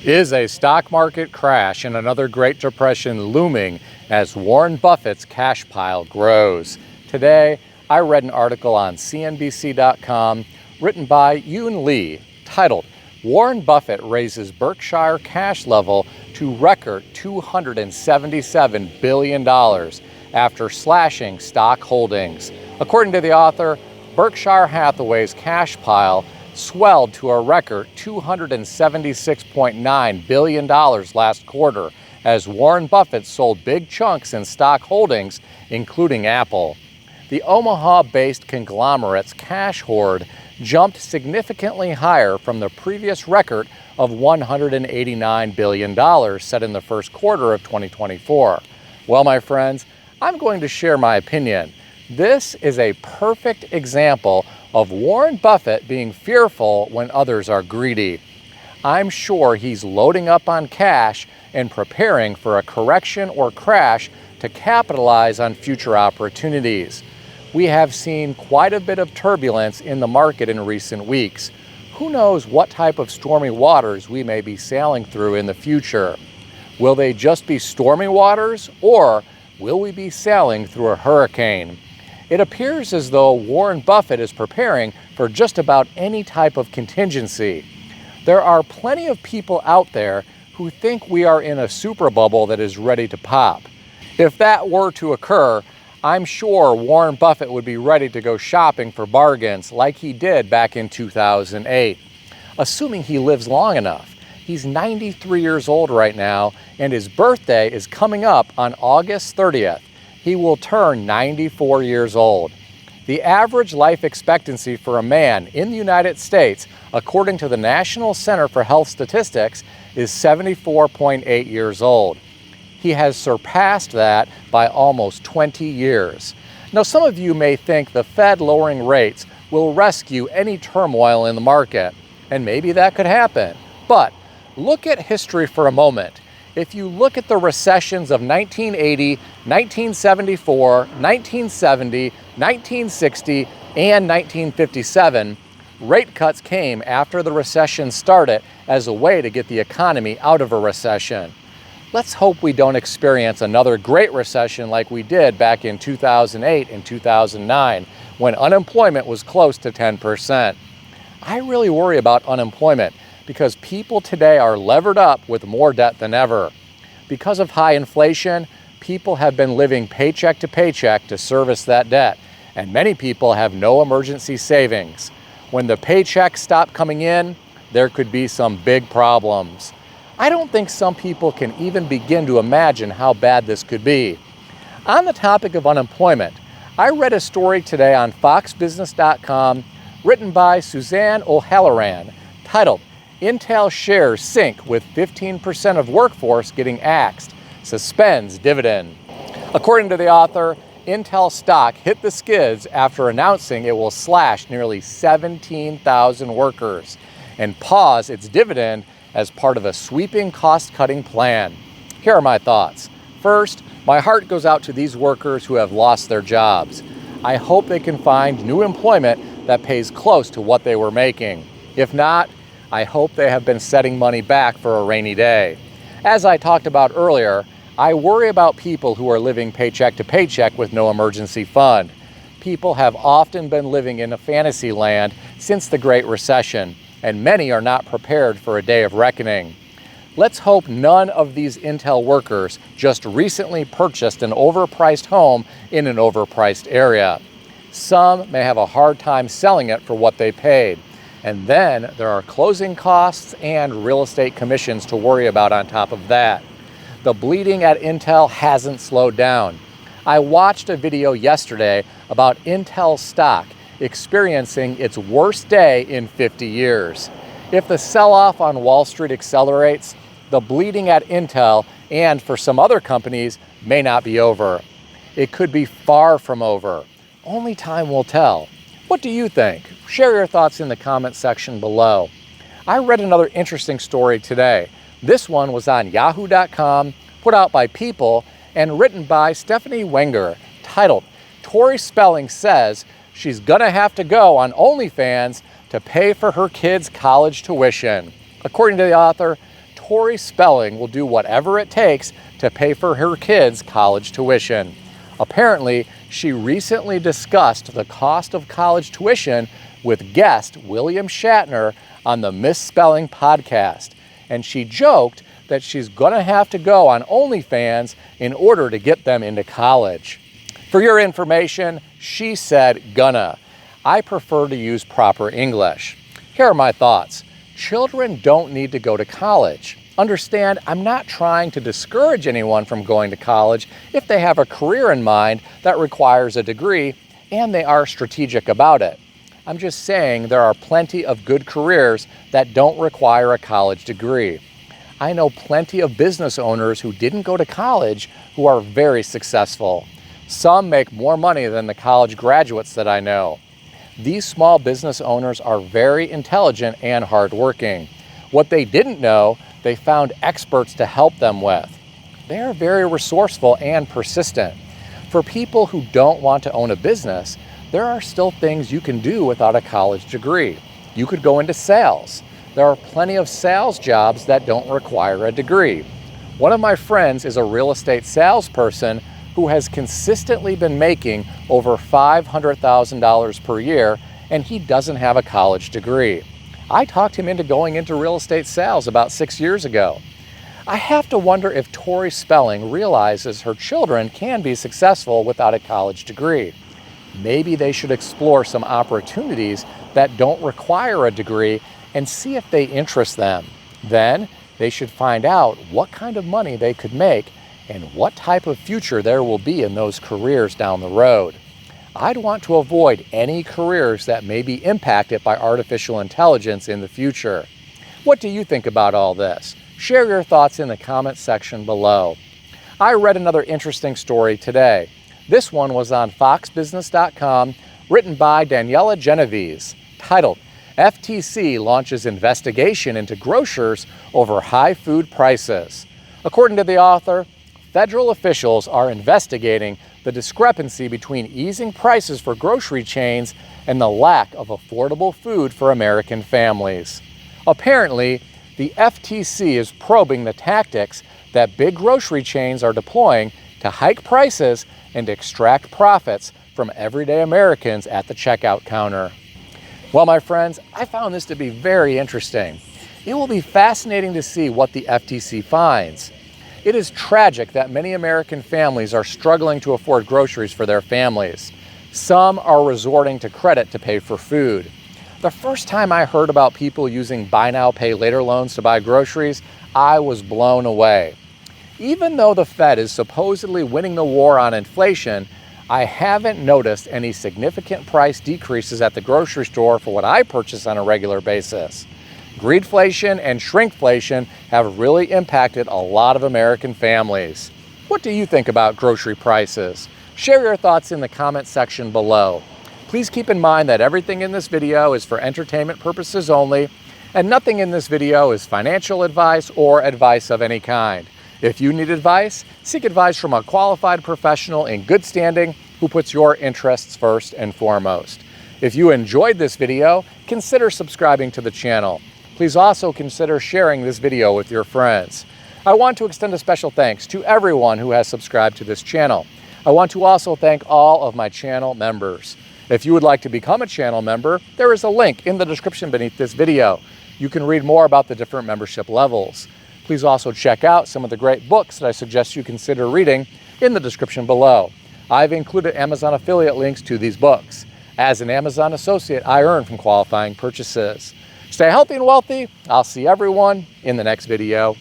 Is a stock market crash and another Great Depression looming as Warren Buffett's cash pile grows? Today, I read an article on CNBC.com written by Yoon Lee titled, Warren Buffett Raises Berkshire Cash Level to Record $277 billion after slashing stock holdings. According to the author, Berkshire Hathaway's cash pile swelled to a record $276.9 billion last quarter as Warren Buffett sold big chunks in stock holdings, including Apple. The Omaha-based conglomerate's cash hoard jumped significantly higher from the previous record of $189 billion set in the first quarter of 2024. Well, my friends, I'm going to share my opinion. This is a perfect example of Warren Buffett being fearful when others are greedy. I'm sure he's loading up on cash and preparing for a correction or crash to capitalize on future opportunities. We have seen quite a bit of turbulence in the market in recent weeks. Who knows what type of stormy waters we may be sailing through in the future? Will they just be stormy waters, or will we be sailing through a hurricane? It appears as though Warren Buffett is preparing for just about any type of contingency. There are plenty of people out there who think we are in a super bubble that is ready to pop. If that were to occur, I'm sure Warren Buffett would be ready to go shopping for bargains like he did back in 2008. Assuming he lives long enough. He's 93 years old right now, and his birthday is coming up on August 30th. He will turn 94 years old. The average life expectancy for a man in the United States, according to the National Center for Health Statistics, is 74.8 years old. He has surpassed that by almost 20 years. Now, some of you may think the Fed lowering rates will rescue any turmoil in the market, and maybe that could happen. But look at history for a moment. If you look at the recessions of 1980, 1974, 1970, 1960, and 1957, rate cuts came after the recession started as a way to get the economy out of a recession. Let's hope we don't experience another great recession like we did back in 2008 and 2009, when unemployment was close to 10%. I really worry about unemployment because people today are levered up with more debt than ever. Because of high inflation, people have been living paycheck to paycheck to service that debt, and many people have no emergency savings. When the paychecks stop coming in, there could be some big problems. I don't think some people can even begin to imagine how bad this could be. On the topic of unemployment, I read a story today on foxbusiness.com written by Suzanne O'Halloran titled, Intel shares sink with 15% of workforce getting axed, suspends dividend. According to the author, Intel stock hit the skids after announcing it will slash nearly 17,000 workers and pause its dividend as part of a sweeping cost-cutting plan. Here are my thoughts. First, my heart goes out to these workers who have lost their jobs. I hope they can find new employment that pays close to what they were making. If not, I hope they have been setting money back for a rainy day. As I talked about earlier, I worry about people who are living paycheck to paycheck with no emergency fund. People have often been living in a fantasy land since the Great Recession, and many are not prepared for a day of reckoning. Let's hope none of these Intel workers just recently purchased an overpriced home in an overpriced area. Some may have a hard time selling it for what they paid. And then there are closing costs and real estate commissions to worry about on top of that. The bleeding at Intel hasn't slowed down. I watched a video yesterday about Intel stock experiencing its worst day in 50 years. If the sell-off on Wall Street accelerates, the bleeding at Intel and for some other companies may not be over. It could be far from over. Only time will tell. What do you think? Share your thoughts in the comment section below. I read another interesting story today. This one was on yahoo.com, put out by People, and written by Stephanie Wenger, titled, Tori Spelling says she's gonna have to go on OnlyFans to pay for her kids' college tuition. According to the author, Tori Spelling will do whatever it takes to pay for her kids' college tuition. Apparently, she recently discussed the cost of college tuition with guest William Shatner on the Misspelling podcast, and she joked that she's gonna have to go on OnlyFans in order to get them into college. For your information, she said gonna. I prefer to use proper English. Here are my thoughts. Children don't need to go to college. Understand, I'm not trying to discourage anyone from going to college if they have a career in mind that requires a degree and they are strategic about it. I'm just saying there are plenty of good careers that don't require a college degree. I know plenty of business owners who didn't go to college who are very successful. Some make more money than the college graduates that I know. These small business owners are very intelligent and hardworking. What they didn't know, they found experts to help them with. They are very resourceful and persistent. For people who don't want to own a business, there are still things you can do without a college degree. You could go into sales. There are plenty of sales jobs that don't require a degree. One of my friends is a real estate salesperson who has consistently been making over $500,000 per year, and he doesn't have a college degree. I talked him into going into real estate sales about 6 years ago. I have to wonder if Tori Spelling realizes her children can be successful without a college degree. Maybe they should explore some opportunities that don't require a degree and see if they interest them. Then they should find out what kind of money they could make and what type of future there will be in those careers down the road. I'd want to avoid any careers that may be impacted by artificial intelligence in the future. What do you think about all this? Share your thoughts in the comments section below. I read another interesting story today. This one was on foxbusiness.com, written by Daniela Genovese, titled, FTC launches investigation into grocers over high food prices. According to the author, federal officials are investigating the discrepancy between easing prices for grocery chains and the lack of affordable food for American families. Apparently, the FTC is probing the tactics that big grocery chains are deploying to hike prices and extract profits from everyday Americans at the checkout counter. Well, my friends, I found this to be very interesting. It will be fascinating to see what the FTC finds. It is tragic that many American families are struggling to afford groceries for their families. Some are resorting to credit to pay for food. The first time I heard about people using buy now, pay later loans to buy groceries, I was blown away. Even though the Fed is supposedly winning the war on inflation, I haven't noticed any significant price decreases at the grocery store for what I purchase on a regular basis. Greedflation and shrinkflation have really impacted a lot of American families. What do you think about grocery prices? Share your thoughts in the comment section below. Please keep in mind that everything in this video is for entertainment purposes only, and nothing in this video is financial advice or advice of any kind. If you need advice, seek advice from a qualified professional in good standing who puts your interests first and foremost. If you enjoyed this video, consider subscribing to the channel. Please also consider sharing this video with your friends. I want to extend a special thanks to everyone who has subscribed to this channel. I want to also thank all of my channel members. If you would like to become a channel member, there is a link in the description beneath this video. You can read more about the different membership levels. Please also check out some of the great books that I suggest you consider reading in the description below. I've included Amazon affiliate links to these books. As an Amazon associate, I earn from qualifying purchases. Stay healthy and wealthy. I'll see everyone in the next video.